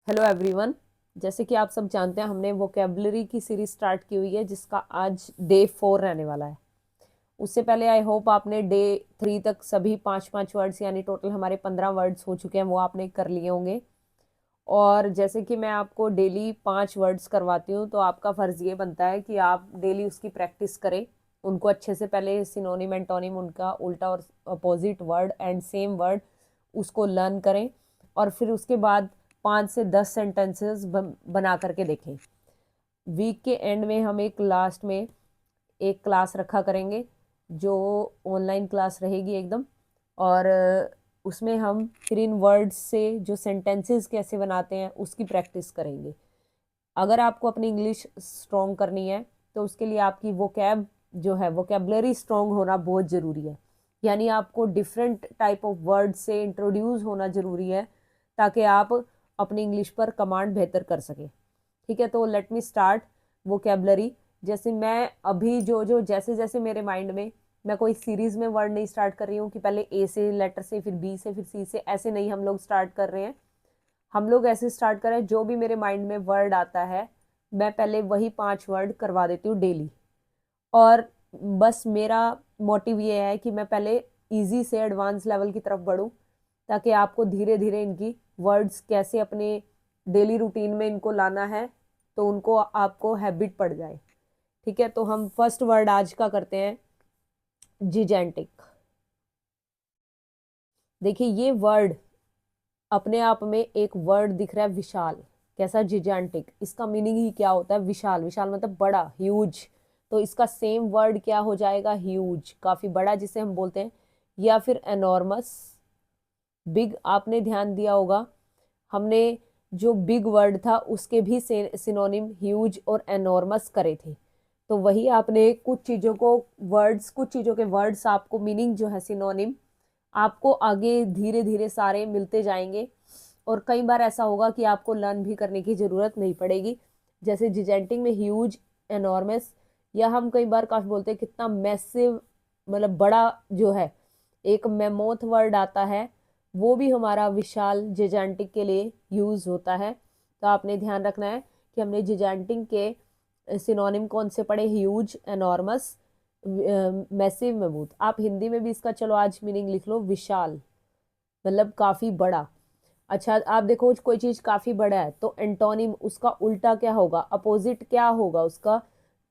Hello everyone. जैसे कि आप सब जानते हैं हमने वोकेबलरी की सीरीज स्टार्ट की हुई है जिसका आज डे 4 रहने वाला है। उससे पहले आई होप आपने डे 3 तक सभी पांच पांच वर्ड्स यानी टोटल हमारे 15 वर्ड्स हो चुके हैं वो आपने कर लिए होंगे। और जैसे कि मैं आपको डेली 5 वर्ड्स करवाती हूँ तो आपका फ़र्ज़ ये बनता है कि आप डेली उसकी प्रैक्टिस करें, उनको अच्छे से पहले सिनोनिम एंटोनिम उनका उल्टा और opposite word and same word उसको लर्न करें और फिर उसके बाद 5 से 10 सेंटेंसेस बना करके देखें। वीक के एंड में हम एक लास्ट में एक क्लास रखा करेंगे जो ऑनलाइन क्लास रहेगी एकदम। और उसमें हम फिर इन वर्ड्स से जो सेंटेंसेस कैसे बनाते हैं उसकी प्रैक्टिस करेंगे। अगर आपको अपनी इंग्लिश स्ट्रॉन्ग करनी है तो उसके लिए आपकी वोकैब जो है वोकेबलरी स्ट्रॉन्ग होना बहुत ज़रूरी है। यानी आपको डिफरेंट टाइप ऑफ वर्ड से इंट्रोड्यूस होना ज़रूरी है ताकि आप अपनी इंग्लिश पर कमांड बेहतर कर सकें। ठीक है, तो लेट मी स्टार्ट वोकेबलरी। जैसे मैं अभी जो जो जैसे जैसे मेरे माइंड में, मैं कोई सीरीज में वर्ड नहीं स्टार्ट कर रही हूँ कि पहले ए से लेटर से फिर बी से फिर सी से, ऐसे नहीं हम लोग स्टार्ट कर रहे हैं। हम लोग ऐसे स्टार्ट करें जो भी मेरे माइंड में वर्ड आता है मैं पहले वही 5 वर्ड करवा देती हूँ डेली। और बस मेरा मोटिव ये है कि मैं पहले इजी से एडवांस लेवल की तरफ बढ़ूँ ताकि आपको धीरे धीरे इनकी वर्ड्स कैसे अपने डेली रूटीन में इनको लाना है तो उनको आपको हैबिट पड़ जाए। ठीक है, तो हम फर्स्ट वर्ड आज का करते हैं जिजेंटिक। देखिए ये वर्ड अपने आप में एक वर्ड दिख रहा है विशाल। कैसा? जिजेंटिक। इसका मीनिंग ही क्या होता है? विशाल। विशाल मतलब बड़ा, ह्यूज। तो इसका सेम वर्ड क्या हो जाएगा? ह्यूज, काफी बड़ा जिसे हम बोलते हैं, या फिर एनॉर्मस, बिग। आपने ध्यान दिया होगा हमने जो बिग वर्ड था उसके भी सिनोनिम ह्यूज और एनॉर्मस करे थे। तो वही आपने कुछ चीजों को वर्ड्स, कुछ चीजों के वर्ड्स आपको मीनिंग जो है सिनोनिम आपको आगे धीरे धीरे सारे मिलते जाएंगे। और कई बार ऐसा होगा कि आपको लर्न भी करने की जरूरत नहीं पड़ेगी। जैसे जिजेंटिंग में ह्यूज, एनॉर्मस, या हम कई बार काफी बोलते हैं कितना मैसिव, मतलब बड़ा जो है। एक मेमोथ वर्ड आता है वो भी हमारा विशाल जिजेंटिक के लिए यूज होता है। तो आपने ध्यान रखना है कि हमने जिजेंटिक के सिनोनिम कौन से पढ़े? Huge, enormous, massive, mammoth. आप हिंदी में भी इसका चलो आज मीनिंग लिख लो, विशाल मतलब काफी बड़ा। अच्छा, आप देखो कोई चीज काफी बड़ा है तो एंटोनिम उसका उल्टा क्या होगा? अपोजिट क्या होगा उसका?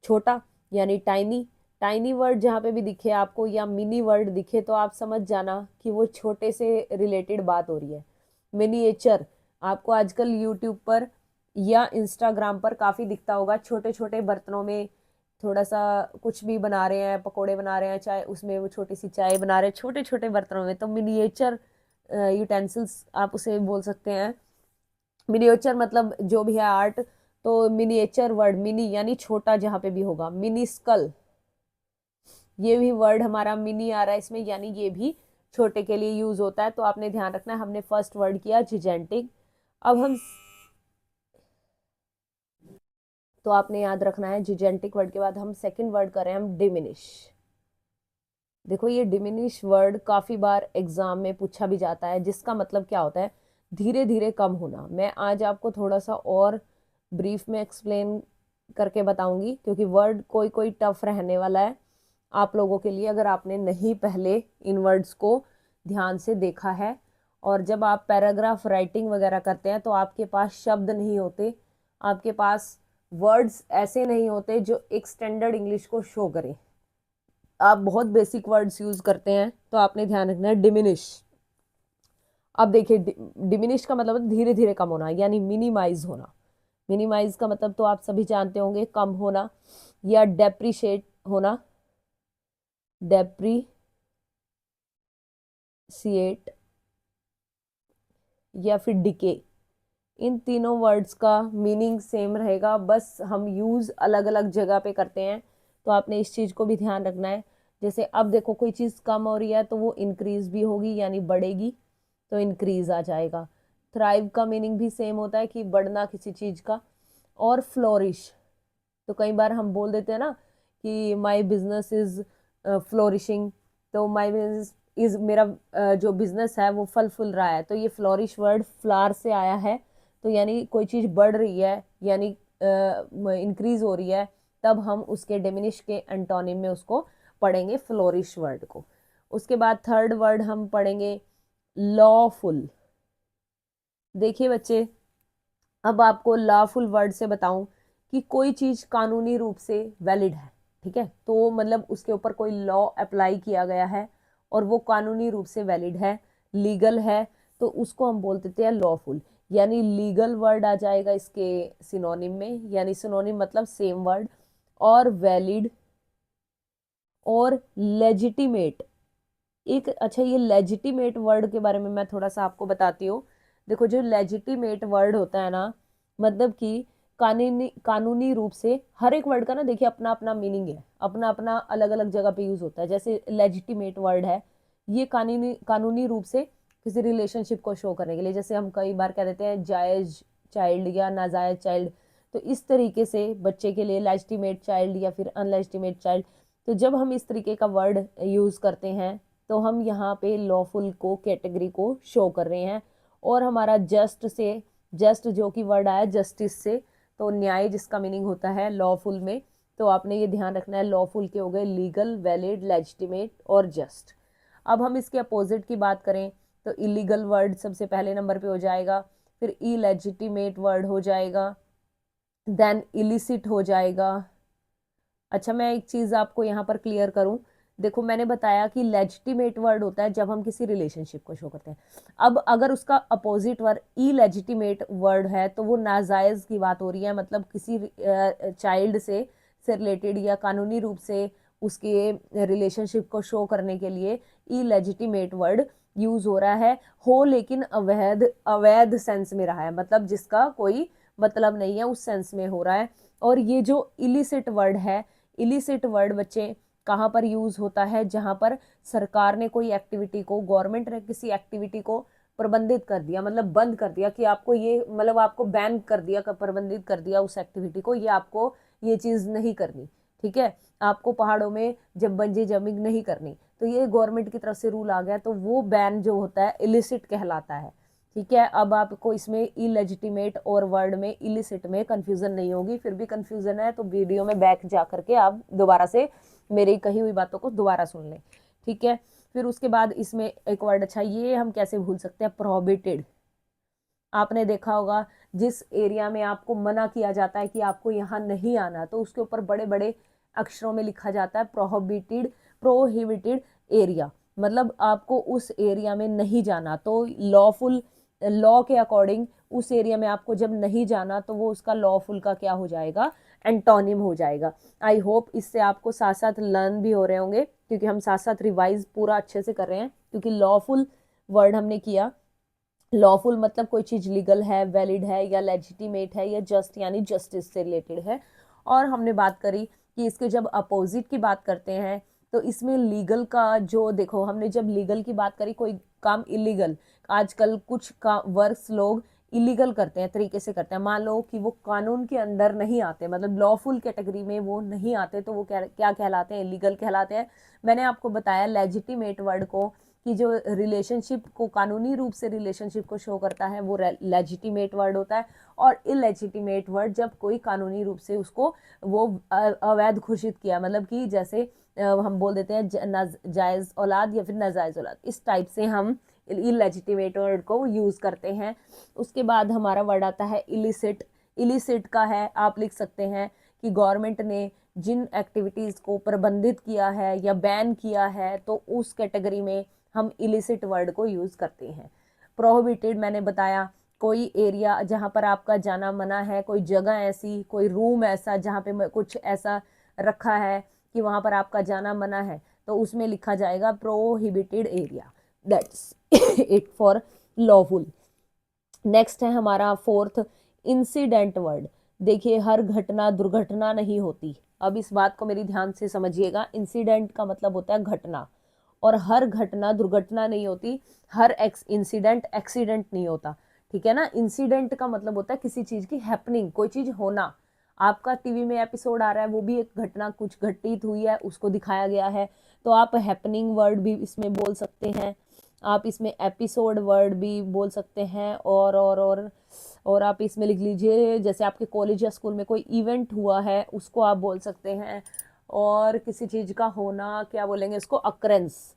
छोटा, यानी टाइनी। टाइनी वर्ड जहाँ पे भी दिखे आपको या मिनी वर्ड दिखे तो आप समझ जाना कि वो छोटे से रिलेटेड बात हो रही है। मिनिएचर आपको आजकल यूट्यूब पर या इंस्टाग्राम पर काफी दिखता होगा, छोटे छोटे बर्तनों में थोड़ा सा कुछ भी बना रहे हैं, पकोड़े बना रहे हैं, चाय उसमें वो छोटी सी चाय बना रहे हैं छोटे छोटे बर्तनों में, तो मिनिएचर यूटेंसिल्स आप उसे बोल सकते हैं। मिनिएचर मतलब जो भी है आर्ट। तो मिनिएचर वर्ड, मिनी यानी छोटा जहां पे भी होगा। मिनी स्कल, ये भी वर्ड हमारा मिनी आ रहा है इसमें, यानी ये भी छोटे के लिए यूज होता है। तो आपने ध्यान रखना है, हमने फर्स्ट वर्ड किया जिजेंटिक। अब हम, तो आपने याद रखना है जिजेंटिक वर्ड के बाद हम सेकंड वर्ड कर रहे हैं हम डिमिनिश। देखो ये डिमिनिश वर्ड काफी बार एग्जाम में पूछा भी जाता है, जिसका मतलब क्या होता है? धीरे धीरे कम होना। मैं आज आपको थोड़ा सा और ब्रीफ में एक्सप्लेन करके बताऊंगी क्योंकि वर्ड कोई कोई टफ रहने वाला है आप लोगों के लिए अगर आपने नहीं पहले इन वर्ड्स को ध्यान से देखा है। और जब आप पैराग्राफ राइटिंग वगैरह करते हैं तो आपके पास शब्द नहीं होते, आपके पास वर्ड्स ऐसे नहीं होते जो एक स्टैंडर्ड इंग्लिश को शो करें। आप बहुत बेसिक वर्ड्स यूज करते हैं तो आपने ध्यान रखना है डिमिनिश। अब देखिए डिमिनिश का मतलब धीरे धीरे कम होना यानी मिनिमाइज होना। मिनिमाइज का मतलब तो आप सभी जानते होंगे, कम होना या डेप्रिशिएट होना। डेप्रिसिएट या फिर डिके, इन तीनों वर्ड्स का मीनिंग सेम रहेगा, बस हम यूज अलग अलग जगह पे करते हैं। तो आपने इस चीज को भी ध्यान रखना है। जैसे अब देखो कोई चीज कम हो रही है तो वो इंक्रीज भी होगी यानी बढ़ेगी, तो इंक्रीज आ जाएगा। थ्राइव का मीनिंग भी सेम होता है कि बढ़ना किसी चीज का। और फ्लोरिश, तो कई बार हम बोल देते हैं ना कि माई बिजनेस इज फ्लोरिशिंग, तो माई बिजनेस इज, मेरा जो बिजनेस है वो फल फूल रहा है, तो ये फ्लोरिश वर्ड फ्लावर से आया है तो यानी कोई चीज़ बढ़ रही है, यानी इंक्रीज हो रही है, तब हम उसके डिमिनिश के एंटोनिम में उसको पढ़ेंगे फ्लोरिश वर्ड को। उसके बाद थर्ड वर्ड हम पढ़ेंगे लॉफुल। देखिए बच्चे, अब आपको लॉफुल वर्ड से बताऊं कि कोई चीज कानूनी रूप से वैलिड है, ठीक है, तो मतलब उसके ऊपर कोई लॉ अप्लाई किया गया है और वो कानूनी रूप से वैलिड है, लीगल है, तो उसको हम बोल देते हैं लॉफुल। यानी लीगल वर्ड आ जाएगा इसके सिनोनिम में, यानी सिनोनिम मतलब सेम वर्ड, और वैलिड और लेजिटिमेट। एक अच्छा, ये लेजिटिमेट वर्ड के बारे में मैं थोड़ा सा आपको बताती हूँ। देखो, जो लेजिटिमेट वर्ड होता है ना, मतलब कि कानूनी कानूनी रूप से, हर एक वर्ड का ना देखिए अपना अपना मीनिंग है, अपना अपना अलग अलग जगह पे यूज होता है। जैसे लेजिटिमेट वर्ड है, ये कानूनी कानूनी रूप से किसी रिलेशनशिप को शो करने के लिए, जैसे हम कई बार कह देते हैं जायज चाइल्ड या नाजायज चाइल्ड, तो इस तरीके से बच्चे के लिए लेजिटिमेट चाइल्ड या फिर अनलेजिटिमेट चाइल्ड। तो जब हम इस तरीके का वर्ड यूज करते हैं तो हम यहाँ पे लॉफुल को कैटेगरी को शो कर रहे हैं। और हमारा जस्ट से, जस्ट जो कि वर्ड आया जस्टिस से, तो न्याय जिसका मीनिंग होता है लॉफुल में, तो आपने ये ध्यान रखना है, लॉफुल के हो गए लीगल, वैलिड, लेजिटिमेट और जस्ट। अब हम इसके अपोजिट की बात करें तो इलीगल वर्ड सबसे पहले नंबर पे हो जाएगा, फिर इलेजिटिमेट वर्ड हो जाएगा, देन इलिसिट हो जाएगा। अच्छा, मैं एक चीज आपको यहाँ पर क्लियर करूं, देखो मैंने बताया कि लेजिटिमेट वर्ड होता है जब हम किसी रिलेशनशिप को शो करते हैं। अब अगर उसका अपोजिट वर्ड इलेजिटिमेट वर्ड है तो वो नाजायज की बात हो रही है, मतलब किसी चाइल्ड से रिलेटेड या कानूनी रूप से उसके रिलेशनशिप को शो करने के लिए इलेजिटिमेट वर्ड यूज हो रहा है, हो लेकिन अवैध अवैध सेंस में रहा है, मतलब जिसका कोई मतलब नहीं है उस सेंस में हो रहा है। और ये जो इलिसिट वर्ड है, इलिसिट वर्ड बच्चे कहाँ पर यूज होता है, जहां पर सरकार ने कोई एक्टिविटी को, गवर्नमेंट ने किसी एक्टिविटी को प्रबंधित कर दिया, मतलब बंद कर दिया कि आपको ये, मतलब आपको बैन कर दिया, प्रतिबंधित कर दिया उस एक्टिविटी को, ये आपको ये चीज नहीं करनी, ठीक है, आपको पहाड़ों में जब बंजी जंपिंग नहीं करनी, तो ये गवर्नमेंट की तरफ से रूल आ गया, तो वो बैन जो होता है इलिसिट कहलाता है, ठीक है। अब आपको इसमें इलेजिटिमेट और वर्ड में इलिसिट में कंफ्यूजन नहीं होगी, फिर भी कंफ्यूजन है तो वीडियो में बैक जा करके आप दोबारा से मेरी कही हुई बातों को दोबारा सुन लें, ठीक है। फिर उसके बाद इसमें एक वर्ड, अच्छा ये हम कैसे भूल सकते हैं, प्रोहिबिटेड। आपने देखा होगा जिस एरिया में आपको मना किया जाता है कि आपको यहाँ नहीं आना, तो उसके ऊपर बड़े बड़े अक्षरों में लिखा जाता है प्रोहिबिटेड, प्रोहिबिटेड एरिया, मतलब आपको उस एरिया में नहीं जाना। तो लॉफुल, लॉ के अकॉर्डिंग उस एरिया में आपको जब नहीं जाना तो वो उसका लॉफुल का क्या हो जाएगा, एंटोनिम हो जाएगा। आई होप इससे आपको साथ साथ लर्न भी हो रहे होंगे, क्योंकि हम साथ साथ रिवाइज पूरा अच्छे से कर रहे हैं, क्योंकि लॉफुल वर्ड हमने किया, लॉफुल मतलब कोई चीज लीगल है, वैलिड है या लेजिटिमेट है या जस्ट यानी जस्टिस से रिलेटेड है। और हमने बात करी कि इसके जब अपोजिट की बात करते हैं तो इसमें लीगल का जो, देखो हमने जब लीगल की बात करी, कोई काम इलीगल, आजकल कुछ का वर्क्स लोग इलीगल करते हैं, तरीके से करते हैं, मान लो कि वो कानून के अंदर नहीं आते, मतलब लॉफुल कैटेगरी में वो नहीं आते, तो वो क्या कहलाते हैं, इलीगल कहलाते हैं। मैंने आपको बताया लेजिटिमेट वर्ड को कि जो रिलेशनशिप को, कानूनी रूप से रिलेशनशिप को शो करता है वो लेजिटिमेट वर्ड होता है, और इलेजिटिमेट वर्ड जब कोई कानूनी रूप से उसको वो अवैध घोषित किया, मतलब कि जैसे हम बोल देते हैं जायज औलाद या फिर नाजायज औलाद, इस टाइप से हम इलेजिटिमेट वर्ड को यूज करते हैं। उसके बाद हमारा वर्ड आता है इलिसिट। इलिसिट का है, आप लिख सकते हैं कि गवर्नमेंट ने जिन एक्टिविटीज को प्रतिबंधित किया है या बैन किया है, तो उस कैटेगरी में हम इलिसिट वर्ड को यूज करते हैं। प्रोहिबिटेड मैंने बताया, कोई एरिया जहां पर आपका जाना मना है, कोई जगह ऐसी, कोई रूम ऐसा जहां पे कुछ ऐसा रखा है कि वहां पर आपका जाना मना है, तो उसमें लिखा जाएगा prohibited area. That's it for lawful. Next है हमारा फोर्थ, इंसिडेंट वर्ड। देखिए, हर घटना दुर्घटना नहीं होती, अब इस बात को मेरी ध्यान से समझिएगा, इंसिडेंट का मतलब होता है घटना, और हर घटना दुर्घटना नहीं होती, हर इंसिडेंट एक्सीडेंट नहीं होता, ठीक है ना। इंसिडेंट का मतलब होता है किसी चीज की हैपनिंग, कोई चीज होना, आपका टीवी में एपिसोड आ रहा है, वो भी एक घटना, कुछ घटित हुई है उसको दिखाया गया है, तो आप हैपनिंग वर्ड भी इसमें बोल सकते हैं, आप इसमें एपिसोड वर्ड भी बोल सकते हैं, और और आप इसमें लिख लीजिए जैसे आपके कॉलेज या स्कूल में कोई इवेंट हुआ है उसको आप बोल सकते हैं। और किसी चीज़ का होना क्या बोलेंगे उसको, अक्रेंस।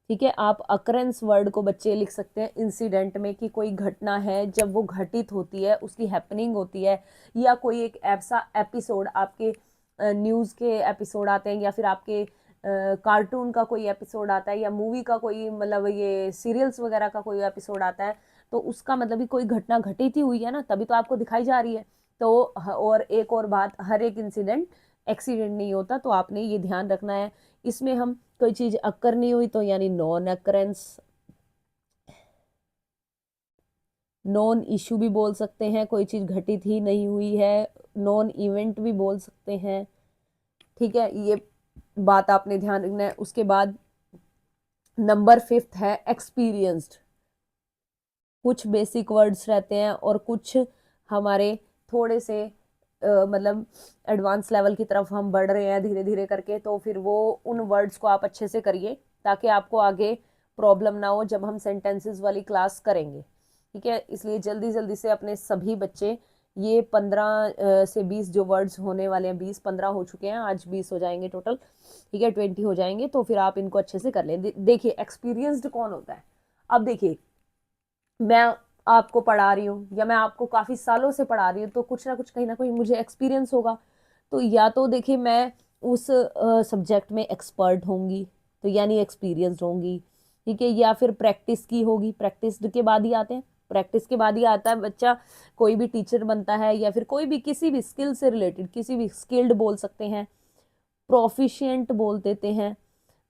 ठीक है, आप अक्रेंस वर्ड को बच्चे लिख सकते हैं इंसिडेंट में, कि कोई घटना है जब वो घटित होती है, उसकी हैपनिंग होती है, या कोई एक ऐसा एपिसोड, आपके न्यूज़ के एपिसोड आते हैं, या फिर आपके कार्टून का कोई एपिसोड आता है, या मूवी का कोई मतलब ये सीरियल्स वगैरह का कोई एपिसोड आता है, तो उसका मतलब भी कोई घटना घटित ही हुई है ना, तभी तो आपको दिखाई जा रही है। तो और एक और बात, हर एक इंसिडेंट एक्सीडेंट नहीं होता, तो आपने ये ध्यान रखना है। इसमें हम कोई चीज अक्कर नहीं हुई तो यानी नॉन अकरेंस, नॉन इशू भी बोल सकते हैं, कोई चीज घटित ही नहीं हुई है, नॉन इवेंट भी बोल सकते हैं। ठीक है, ये बात आपने ध्यान रखना है। उसके बाद नंबर 5 है एक्सपीरियंस्ड। कुछ बेसिक वर्ड्स रहते हैं और कुछ हमारे थोड़े से मतलब एडवांस लेवल की तरफ हम बढ़ रहे हैं धीरे धीरे करके, तो फिर वो उन वर्ड्स को आप अच्छे से करिए ताकि आपको आगे प्रॉब्लम ना हो जब हम सेंटेंसेस वाली क्लास करेंगे। ठीक है, इसलिए जल्दी जल्दी से अपने सभी बच्चे ये 15 से 20 जो वर्ड्स होने वाले हैं, 20-15 हो चुके हैं, आज 20 हो जाएंगे टोटल। ठीक है, 20 हो जाएंगे, तो फिर आप इनको अच्छे से कर लें। देखिए एक्सपीरियंस्ड कौन होता है। अब देखिए, मैं आपको पढ़ा रही हूँ या मैं आपको काफी सालों से पढ़ा रही हूँ, तो कुछ ना कहीं मुझे एक्सपीरियंस होगा। तो या तो देखिए मैं उस सब्जेक्ट में एक्सपर्ट होंगी, तो यानी एक्सपीरियंस्ड होंगी। ठीक है, या फिर प्रैक्टिस की होगी, प्रैक्टिस के बाद ही आते हैं, प्रैक्टिस के बाद ही आता है बच्चा कोई भी टीचर बनता है, या फिर कोई भी किसी भी स्किल से रिलेटेड, किसी भी स्किल्ड बोल सकते हैं, प्रोफिशिएंट बोल देते हैं।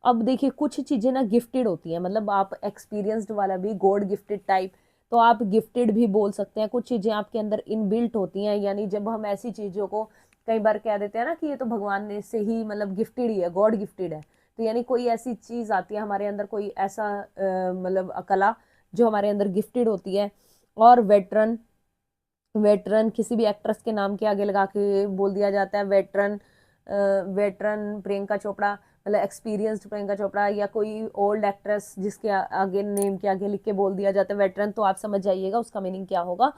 अब देखिए कुछ चीजें ना गिफ्टेड होती हैं, मतलब आप एक्सपीरियंस्ड वाला भी गॉड गिफ्टेड टाइप, तो आप गिफ्टेड भी बोल सकते हैं। कुछ चीजें आपके अंदर इनबिल्ट होती हैं, यानी जब हम ऐसी चीजों को कई बार कह देते हैं ना कि ये तो भगवान ने से ही मतलब गिफ्टेड ही है, गॉड गिफ्टेड है, तो यानी कोई ऐसी चीज आती है हमारे अंदर, कोई ऐसा मतलब कला जो हमारे अंदर गिफ्टेड होती है। और वेटरन, वेटरन किसी भी एक्ट्रेस के नाम के आगे लगा के बोल दिया जाता है वेटरन। वेटरन प्रियंका चोपड़ा, मतलब एक्सपीरियंस्ड प्रियंका चोपड़ा, या कोई ओल्ड एक्ट्रेस जिसके आगे नेम के आगे लिख के बोल दिया जाता है वेटरन, तो आप समझ जाइएगा उसका मीनिंग क्या होगा,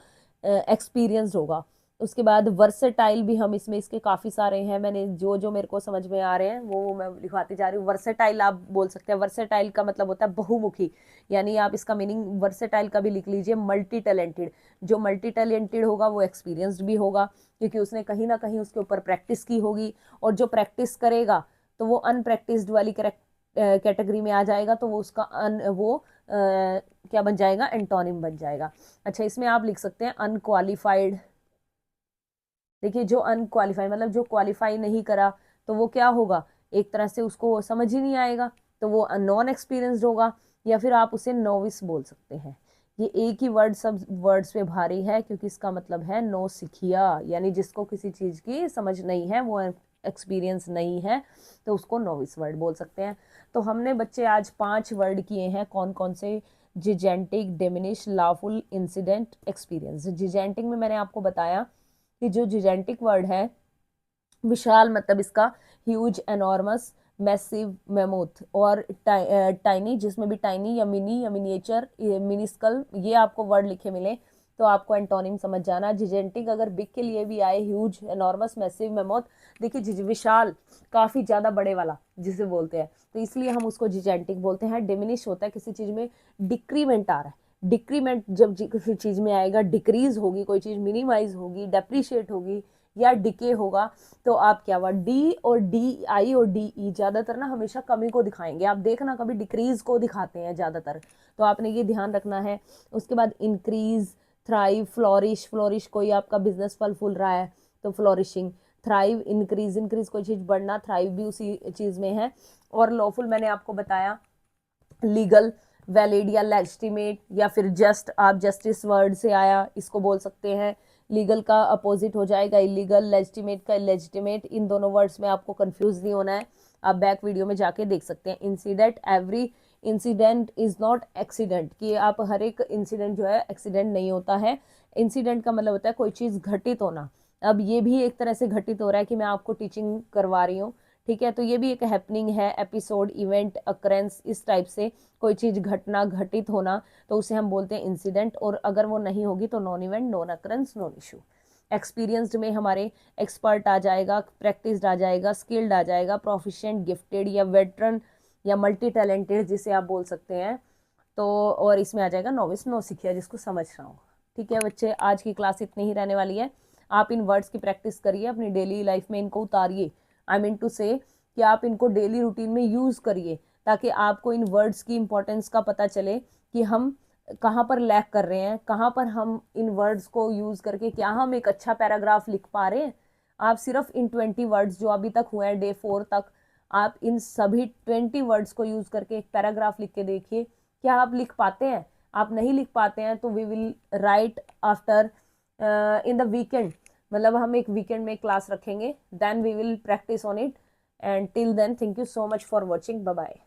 एक्सपीरियंस्ड होगा। उसके बाद वर्सेटाइल भी हम इसमें, इसके काफी सारे हैं, मैंने जो जो मेरे को समझ में आ रहे हैं वो मैं लिखवाती जा रही हूँ। वर्सेटाइल आप बोल सकते हैं, वर्सेटाइल का मतलब होता है बहुमुखी, यानी आप इसका मीनिंग वर्सेटाइल का भी लिख लीजिए मल्टी टैलेंटेड। जो मल्टी टैलेंटेड होगा वो एक्सपीरियंस्ड भी होगा, क्योंकि उसने कहीं ना कहीं उसके ऊपर प्रैक्टिस की होगी, और जो प्रैक्टिस करेगा तो वो अनप्रैक्टिस्ड वाली कैटेगरी में आ जाएगा, तो वो उसका क्या बन जाएगा, एंटोनिम बन जाएगा। अच्छा, इसमें आप लिख सकते हैं अनक्वालिफाइड। देखिए जो अनक्वालिफाइड मतलब जो क्वालिफाई नहीं करा, तो वो क्या होगा, एक तरह से उसको समझ ही नहीं आएगा, तो वो नॉन एक्सपीरियंस्ड होगा, या फिर आप उसे नोविस बोल सकते हैं। ये एक ही वर्ड सब वर्ड्स पे भारी है, क्योंकि इसका मतलब है नो सिखिया, यानी जिसको किसी चीज की समझ नहीं है, वो एक्सपीरियंस नहीं है, तो उसको नोविस वर्ड बोल सकते हैं। तो हमने बच्चे आज 5 वर्ड किए हैं, कौन कौन से, जिजेंटिक, डिमिनिश, लाफुल, इंसिडेंट, एक्सपीरियंस। जिजेंटिक में मैंने आपको बताया कि जो जिजेंटिक वर्ड है, विशाल मतलब इसका ह्यूज, एनॉर्मस, मैसिव, मेमोथ, और टाइनी जिसमें भी टाइनी या मिनी या मिनिएचर, मिनिस्कल, ये आपको वर्ड लिखे मिले तो आपको एंटोनिम समझ जाना। जिजेंटिक अगर बिग के लिए भी आए, ह्यूज, एनॉर्मस, मैसिव, मेमोथ, देखिए विशाल काफी ज्यादा बड़े वाला जिसे बोलते हैं, तो इसलिए हम उसको जिजेंटिक बोलते हैं। डिमिनिश होता है किसी चीज में डिक्रीमेंट आ रहा है, डिक्रीमेंट जब किसी चीज में आएगा, डिक्रीज होगी कोई चीज, मिनिमाइज होगी, डेप्रिशिएट होगी, या डिके होगा, तो आप क्या हुआ, डी और डी आई और डी ई ज्यादातर ना हमेशा कमी को दिखाएंगे, आप देखना कभी डिक्रीज को दिखाते हैं ज्यादातर, तो आपने ये ध्यान रखना है। उसके बाद इंक्रीज, थ्राइव, फ्लोरिश, फ्लोरिश कोई आपका बिजनेस फल फूल रहा है तो फ्लोरिशिंग, थ्राइव, इंक्रीज, इंक्रीज कोई चीज बढ़ना, थ्राइव भी उसी चीज में है। और लॉफुल मैंने आपको बताया लीगल, वैलिड या लेजिटिमेट, या फिर जस्ट, आप जस्टिस वर्ड से आया इसको बोल सकते हैं। लीगल का अपोजिट हो जाएगा इलीगल, लेजिटिमेट का इलेजिटिमेट। इन दोनों वर्ड्स में आपको कंफ्यूज नहीं होना है, आप बैक वीडियो में जाके देख सकते हैं। Incident, every incident is not accident, कि आप हर एक इंसिडेंट जो है एक्सीडेंट नहीं होता है। इंसिडेंट का मतलब होता है कोई चीज़ घटित होना। अब ये भी एक तरह से घटित हो रहा है कि मैं आपको टीचिंग करवा रही हूँ, ठीक है, तो ये भी एक हैपनिंग है, एपिसोड, इवेंट, अकरेंस, इस टाइप से कोई चीज घटना, घटित होना, तो उसे हम बोलते हैं इंसिडेंट। और अगर वो नहीं होगी तो non event, non occurrence, non issue. Experienced में हमारे एक्सपर्ट आ जाएगा, प्रैक्टिस्ड आ जाएगा, स्किल्ड आ जाएगा, प्रोफिशिएंट, गिफ्टेड या वेटरन या मल्टी टैलेंटेड जिसे आप बोल सकते हैं। तो और इसमें आ जाएगा नोविस, नौसिखिया, जिसको समझ रहा हूँ। ठीक है बच्चे, आज की क्लास इतनी ही रहने वाली है। आप इन वर्ड्स की प्रैक्टिस करिए, अपनी डेली लाइफ में इनको उतारिए। आई मीन टू से कि आप इनको डेली रूटीन में यूज करिए, ताकि आपको इन वर्ड्स की इंपॉर्टेंस का पता चले कि हम कहाँ पर लैक कर रहे हैं, कहाँ पर हम इन वर्ड्स को यूज करके क्या हम एक अच्छा पैराग्राफ लिख पा रहे हैं। आप सिर्फ इन 20 वर्ड्स जो अभी तक हुए हैं डे 4 तक, आप इन सभी 20 वर्ड्स को यूज करके एक पैराग्राफ लिख के देखिए, क्या आप लिख पाते हैं। आप नहीं लिख पाते हैं तो we will write after in the weekend, मतलब हम एक वीकेंड में क्लास रखेंगे, then we will practice on it. And till then, thank you so much for watching, bye bye.